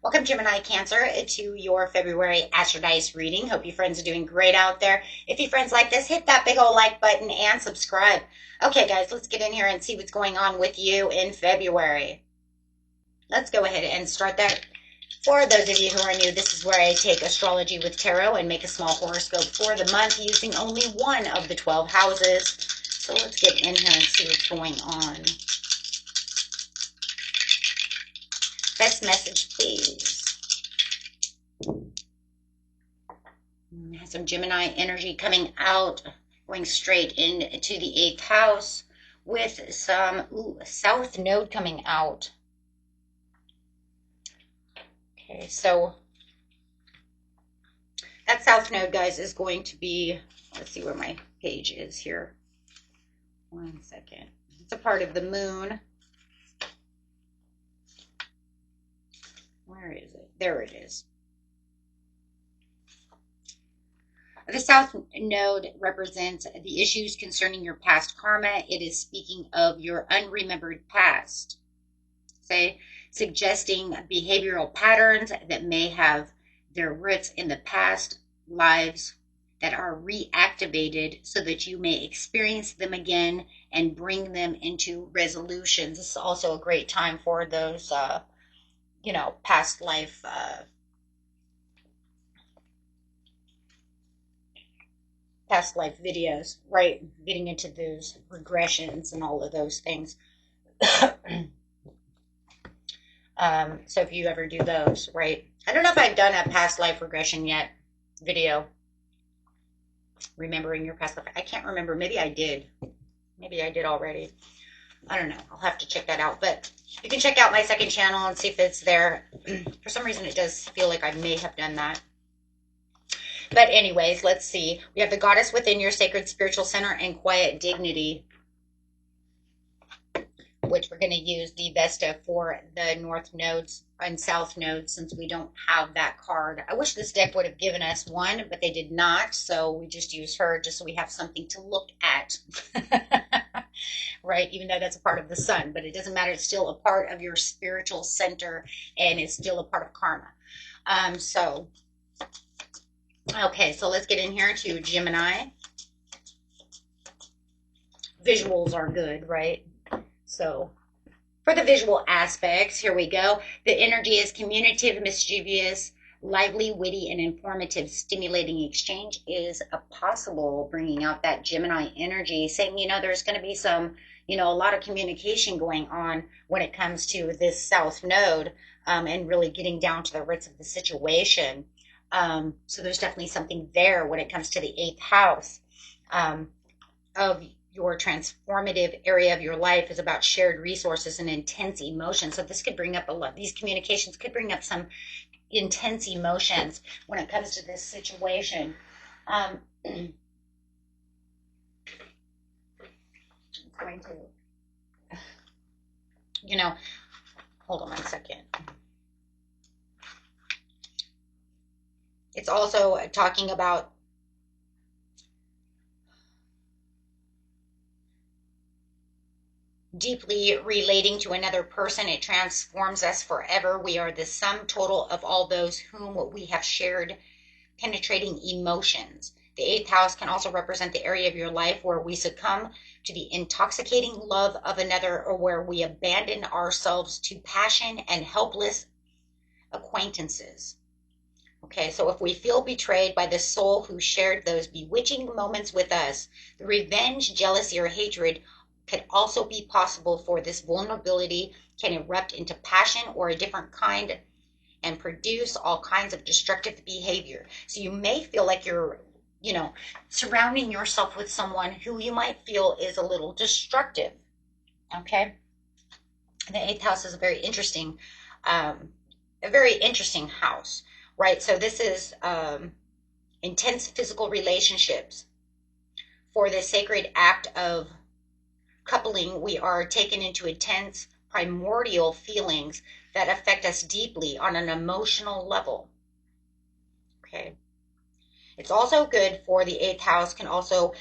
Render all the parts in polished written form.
Welcome, Gemini Cancer, to your February Astrodice reading. Hope you friends are doing great out there. If you friends like this, hit that big old like button and subscribe. Okay, guys, let's get in here and see what's going on with you in February. Let's go ahead and start that. For those of you who are new, this is where I take astrology with tarot and make a small horoscope for the month using only one of the 12 houses. So let's get in here and see what's going on. Best message, please. Some Gemini energy coming out, going straight into the 8th house with some South Node coming out. Okay, so that South Node, guys, is going to be, let's see where my page is here. 1 second. It's a part of the moon. Where is it? There it is. The South Node represents the issues concerning your past karma. It is speaking of your unremembered past. Say, suggesting behavioral patterns that may have their roots in the past lives that are reactivated so that you may experience them again and bring them into resolutions. This is also a great time for those, past life videos, right? Getting into those regressions and all of those things. So if you ever do those, right? I don't know if I've done a past life regression yet video. Remembering your past life. I can't remember. Maybe I did. Maybe I did already. I don't know. I'll have to check that out. But you can check out my second channel and see if it's there. For some reason, it does feel like I may have done that. But anyways, let's see. We have the goddess within your sacred spiritual center and quiet dignity, which we're going to use the Vesta for the North nodes and South nodes since we don't have that card. I wish this deck would have given us one, but they did not. So we just use her just so we have something to look at. Right? Even though that's a part of the sun, but it doesn't matter. It's still a part of your spiritual center and it's still a part of karma. Okay, so let's get in here to Gemini. Visuals are good, right? So for the visual aspects, here we go. The energy is communicative, mischievous, lively, witty, and informative. Stimulating exchange is a possible, bringing out that Gemini energy, saying, there's going to be some, a lot of communication going on when it comes to this South Node and really getting down to the roots of the situation. So there's definitely something there when it comes to the 8th house of your transformative area of your life is about shared resources and intense emotions. So this could bring up a lot. These communications could bring up some intense emotions when it comes to this situation. I'm going to, hold on 1 second. It's also talking about deeply relating to another person. It transforms us forever. We are the sum total of all those whom we have shared penetrating emotions. The 8th house can also represent the area of your life where we succumb to the intoxicating love of another or where we abandon ourselves to passion and helpless acquaintances. Okay, so if we feel betrayed by the soul who shared those bewitching moments with us, the revenge, jealousy, or hatred could also be possible, for this vulnerability can erupt into passion or a different kind and produce all kinds of destructive behavior. So you may feel like you're, surrounding yourself with someone who you might feel is a little destructive. Okay? The 8th house is a very interesting house. Right, so this is intense physical relationships. For the sacred act of coupling, we are taken into intense primordial feelings that affect us deeply on an emotional level. Okay. It's also good for the 8th house, can also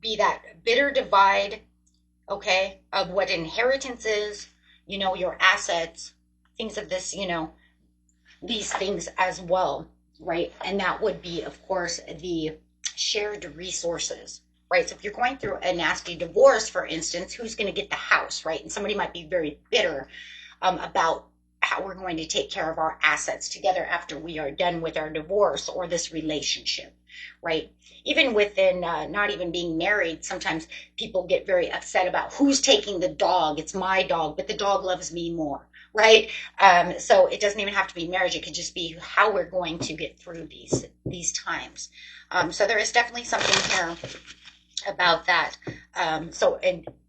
be that bitter divide, okay, of what inheritance is, your assets, things of this, these things as well, right? And that would be, of course, the shared resources, right? So if you're going through a nasty divorce, for instance, who's going to get the house, right? And somebody might be very bitter about how we're going to take care of our assets together after we are done with our divorce or this relationship, right? Even within not even being married, sometimes people get very upset about who's taking the dog. It's my dog, but the dog loves me more, right? So it doesn't even have to be marriage. It could just be how we're going to get through these times. So there is definitely something here about that.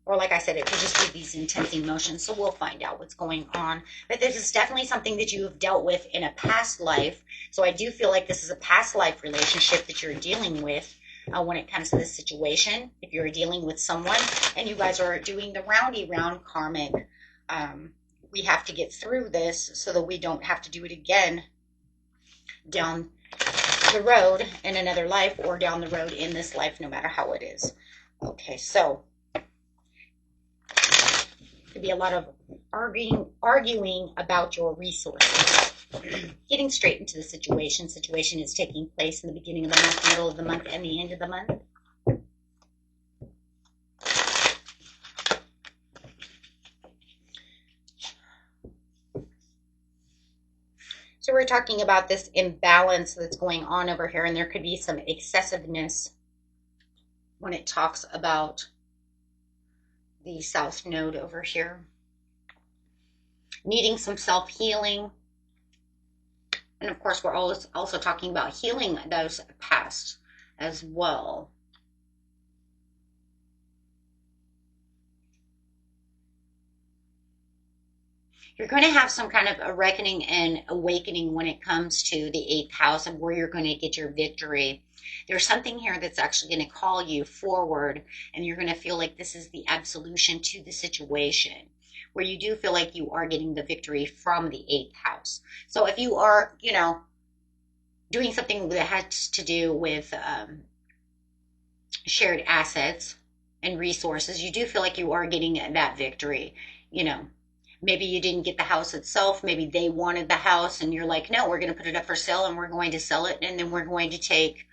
Or like I said, it could just be these intense emotions. So we'll find out what's going on. But this is definitely something that you have dealt with in a past life. So I do feel like this is a past life relationship that you're dealing with when it comes to this situation. If you're dealing with someone and you guys are doing the roundy round karmic, we have to get through this so that we don't have to do it again down the road in another life or down the road in this life, no matter how it is. Okay, so could be a lot of arguing about your resources. Getting straight into the situation. Situation is taking place in the beginning of the month, middle of the month, and the end of the month. So we're talking about this imbalance that's going on over here, and there could be some excessiveness when it talks about the South Node over here. Needing some self-healing. And of course, we're also talking about healing those past as well. You're going to have some kind of a reckoning and awakening when it comes to the 8th house and where you're going to get your victory. There's something here that's actually going to call you forward, and you're going to feel like this is the absolution to the situation, where you do feel like you are getting the victory from the 8th house. So if you are, doing something that has to do with shared assets and resources, you do feel like you are getting that victory. Maybe you didn't get the house itself. Maybe they wanted the house and you're like, no, we're going to put it up for sale and we're going to sell it. And then we're going to take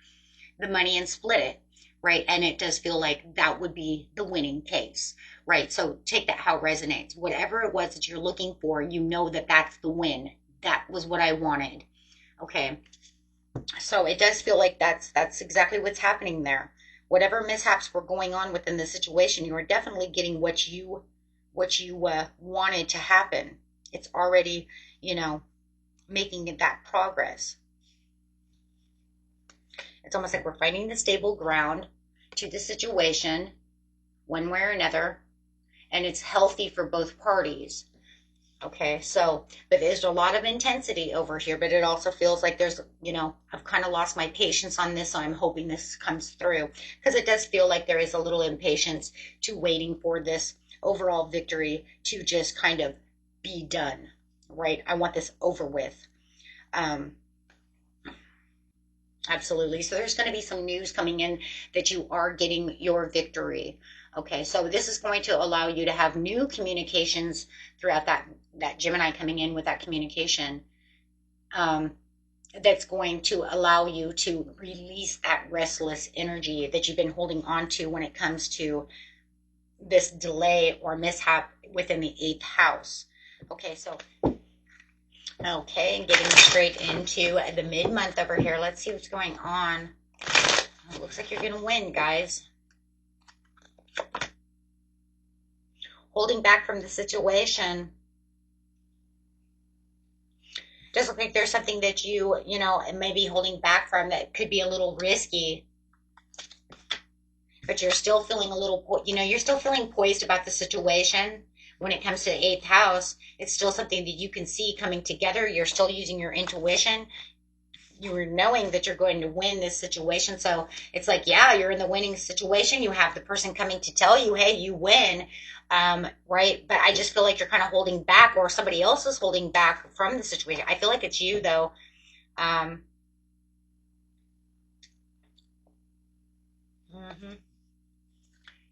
the money and split it, right? And it does feel like that would be the winning case, right? So take that how it resonates. Whatever it was that you're looking for, you know that that's the win. That was what I wanted. Okay. So it does feel like that's exactly what's happening there. Whatever mishaps were going on within the situation, you are definitely getting what you wanted to happen. It's already, making that progress. It's almost like we're finding the stable ground to the situation one way or another, and it's healthy for both parties. Okay, so, but there's a lot of intensity over here, but it also feels like there's, I've kind of lost my patience on this, so I'm hoping this comes through, because it does feel like there is a little impatience to waiting for this overall victory to just kind of be done, right? I want this over with. Absolutely. So there's going to be some news coming in that you are getting your victory. Okay, so this is going to allow you to have new communications throughout that Gemini coming in with that communication. That's going to allow you to release that restless energy that you've been holding on to when it comes to this delay or mishap within the 8th house. Okay, so getting straight into the mid-month over here. Let's see what's going on. It looks like you're going to win, guys. Holding back from the situation. Does look like there's something that you may be holding back from that could be a little risky. But you're still feeling a little, you're still feeling poised about the situation. When it comes to the 8th house, it's still something that you can see coming together. You're still using your intuition. You're knowing that you're going to win this situation. So it's like, yeah, you're in the winning situation. You have the person coming to tell you, hey, you win, right? But I just feel like you're kind of holding back, or somebody else is holding back from the situation. I feel like it's you, though.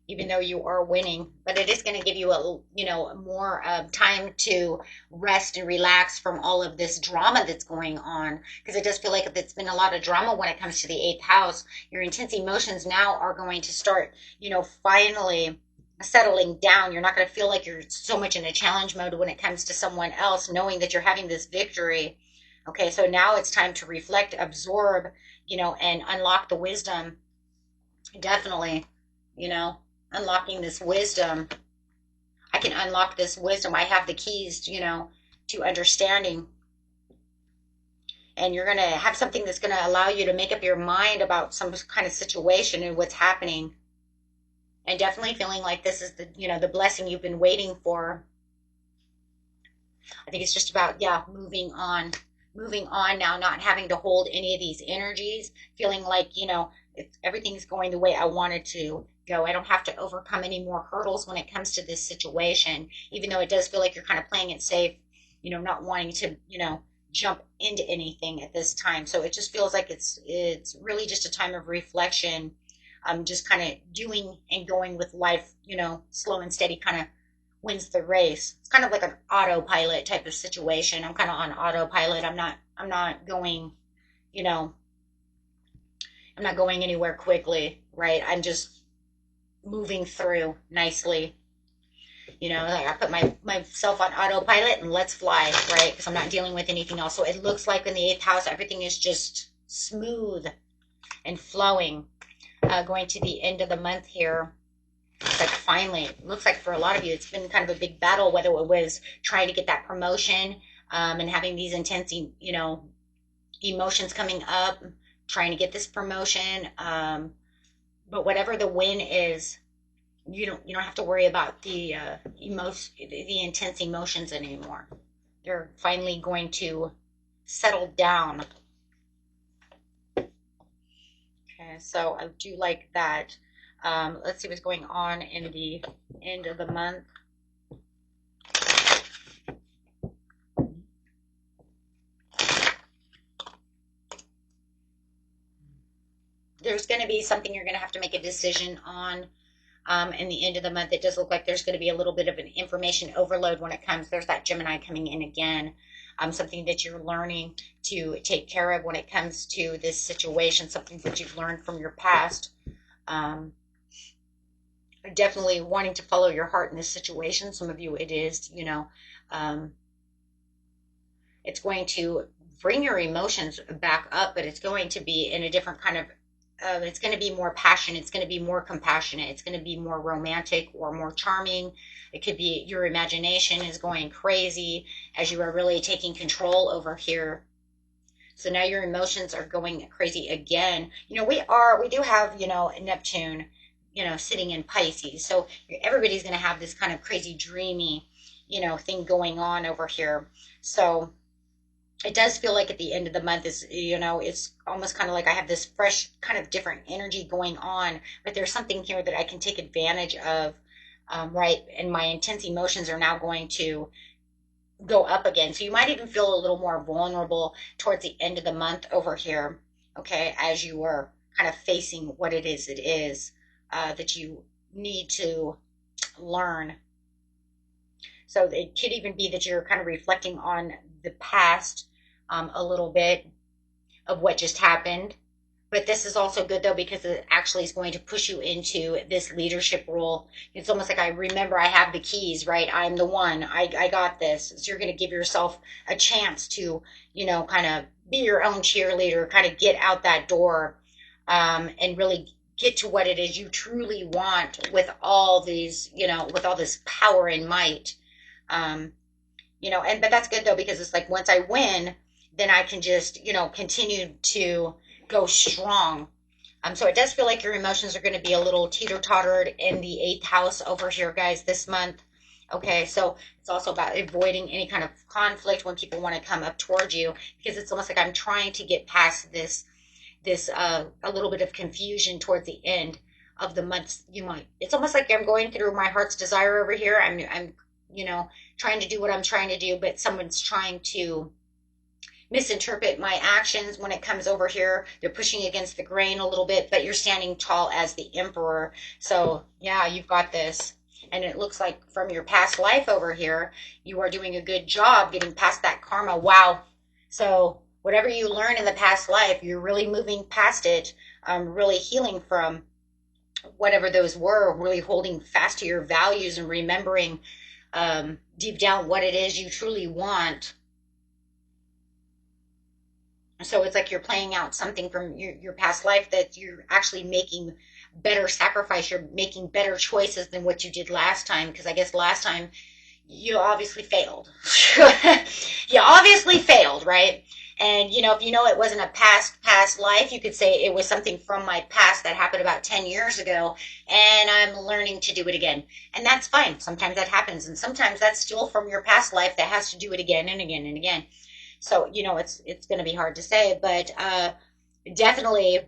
even though you are winning. But it is going to give you a, more time to rest and relax from all of this drama that's going on, because it does feel like it's been a lot of drama when it comes to the eighth house. Your intense emotions now are going to start, finally settling down. You're not going to feel like you're so much in a challenge mode when it comes to someone else, knowing that you're having this victory. Okay, so now it's time to reflect, absorb, and unlock the wisdom. Definitely, unlocking this wisdom. I can unlock this wisdom. I have the keys, to understanding. And you're going to have something that's going to allow you to make up your mind about some kind of situation and what's happening. And definitely feeling like this is the blessing you've been waiting for. I think it's just about, moving on. Moving on now, not having to hold any of these energies, feeling like, everything's going the way I wanted to go. I don't have to overcome any more hurdles when it comes to this situation, even though it does feel like you're kind of playing it safe, not wanting to, jump into anything at this time. So it just feels like it's really just a time of reflection. Just kind of doing and going with life, slow and steady kind of wins the race. It's kind of like an autopilot type of situation. I'm kind of on autopilot. I'm not going, I'm not going anywhere quickly, right? I'm just moving through nicely. Like I put myself on autopilot and let's fly, right? Because I'm not dealing with anything else. So it looks like in the eighth house, everything is just smooth and flowing. Going to the end of the month here. It's like finally, it looks like for a lot of you, it's been kind of a big battle, whether it was trying to get that promotion, and having these intense, emotions coming up, trying to get this promotion. But whatever the win is, you don't have to worry about the the intense emotions anymore. They're finally going to settle down. Okay, so I do like that. Let's see what's going on in the end of the month. There's going to be something you're going to have to make a decision on in the end of the month. It does look like there's going to be a little bit of an information overload when it comes. There's that Gemini coming in again. Something that you're learning to take care of when it comes to this situation, something that you've learned from your past. Definitely wanting to follow your heart in this situation. Some of you, it is, it's going to bring your emotions back up, but it's going to be in a different kind of, it's going to be more passion. It's going to be more compassionate. It's going to be more romantic or more charming. It could be your imagination is going crazy as you are really taking control over here. So now your emotions are going crazy again. We do have, Neptune, sitting in Pisces. So everybody's going to have this kind of crazy dreamy, thing going on over here. So it does feel like at the end of the month is, it's almost kind of like I have this fresh kind of different energy going on, but there's something here that I can take advantage of, right? And my intense emotions are now going to go up again. So you might even feel a little more vulnerable towards the end of the month over here, okay, as you are kind of facing what it is that you need to learn. So it could even be that you're kind of reflecting on the past a little bit of what just happened. But this is also good though, because it actually is going to push you into this leadership role. It's almost like I remember I have the keys, right? I'm the one. I got this. So you're going to give yourself a chance to, kind of be your own cheerleader, kind of get out that door, and really get to what it is you truly want with all these, with all this power and might. But that's good though, because it's like once I win, then I can just, continue to go strong. So it does feel like your emotions are going to be a little teeter-tottered in the eighth house over here, guys, this month. Okay, so it's also about avoiding any kind of conflict when people want to come up towards you, because it's almost like I'm trying to get past this a little bit of confusion towards the end of the month. It's almost like I'm going through my heart's desire over here. I'm trying to do what I'm trying to do, but someone's trying to misinterpret my actions when it comes over here. They're pushing against the grain a little bit, but you're standing tall as the emperor. So yeah, you've got this. And it looks like from your past life over here, you are doing a good job getting past that karma. Wow. So whatever you learn in the past life, you're really moving past it, really healing from whatever those were, really holding fast to your values and remembering deep down what it is you truly want. So it's like you're playing out something from your past life that you're actually making better sacrifice. You're making better choices than what you did last time. Because I guess last time you obviously failed. You obviously failed, right? And if you know it wasn't a past life, you could say it was something from my past that happened about 10 years ago, and I'm learning to do it again. And that's fine. Sometimes that happens, and sometimes that's still from your past life that has to do it again and again and again. So, it's going to be hard to say, but definitely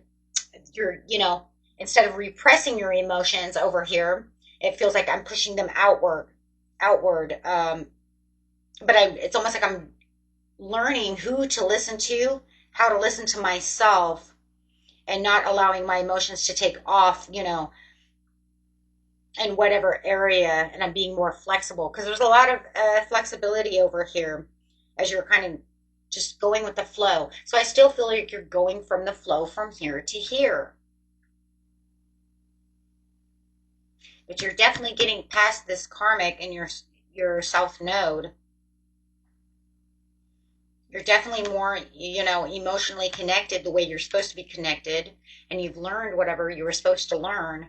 instead of repressing your emotions over here, it feels like I'm pushing them outward. But it's almost like I'm learning who to listen to, how to listen to myself, and not allowing my emotions to take off, in whatever area. And I'm being more flexible because there's a lot of flexibility over here as you're kind of just going with the flow. So I still feel like you're going from the flow from here to here. But you're definitely getting past this karmic in your south node. You're definitely more, emotionally connected the way you're supposed to be connected, and you've learned whatever you were supposed to learn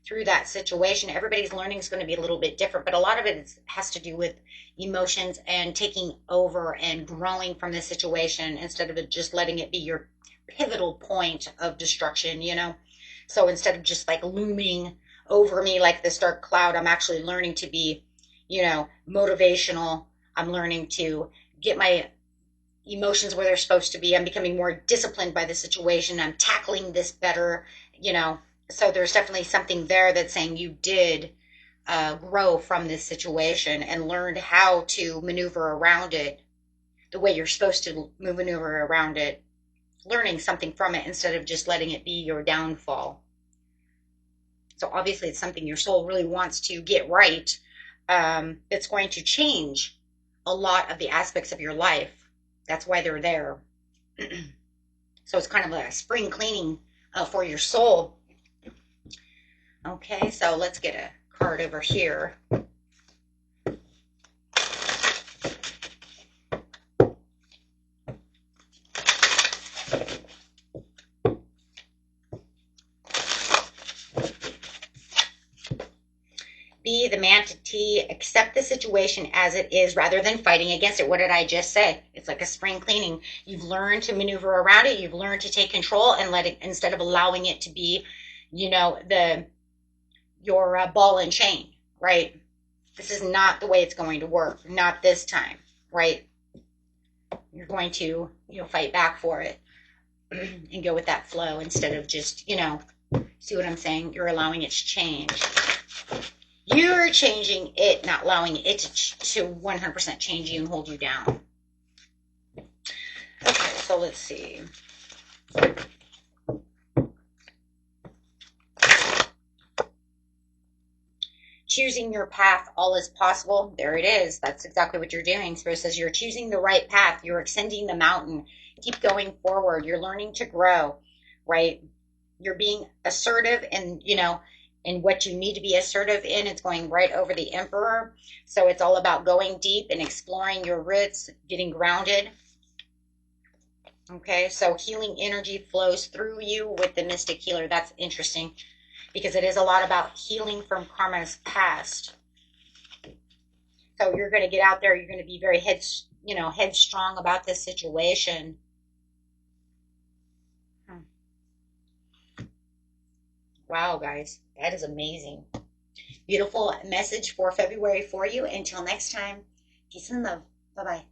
through that situation. Everybody's learning is going to be a little bit different, but a lot of it has to do with emotions and taking over and growing from the situation instead of just letting it be your pivotal point of destruction, So instead of just like looming over me like this dark cloud, I'm actually learning to be, motivational. I'm learning to get my emotions where they're supposed to be. I'm becoming more disciplined by the situation. I'm tackling this better, So there's definitely something there that's saying you did grow from this situation and learned how to maneuver around it the way you're supposed to maneuver around it, learning something from it instead of just letting it be your downfall. So obviously it's something your soul really wants to get right. It's going to change a lot of the aspects of your life. That's why they're there. So it's kind of a spring cleaning for your soul. Okay, so let's get a card over here. Be the manatee, accept the situation as it is rather than fighting against it. What did I just say? It's like a spring cleaning. You've learned to maneuver around it. You've learned to take control and let it, instead of allowing it to be, your ball and chain, right? This is not the way it's going to work. Not this time, right? You're going to, fight back for it and go with that flow instead of just, see what I'm saying? You're allowing it to change. You're changing it, not allowing it to 100% change you and hold you down. Okay, so let's see. Choosing your path, all is possible. There it is. That's exactly what you're doing. So it says you're choosing the right path. You're ascending the mountain. Keep going forward. You're learning to grow, right? You're being assertive and, in what you need to be assertive in. It's going right over the emperor. So it's all about going deep and exploring your roots, getting grounded. Okay, so healing energy flows through you with the mystic healer. That's interesting because it is a lot about healing from karma's past. So you're going to get out there. You're going to be very headstrong about this situation. Wow, guys, that is amazing. Beautiful message for February for you. Until next time, peace and love. Bye-bye.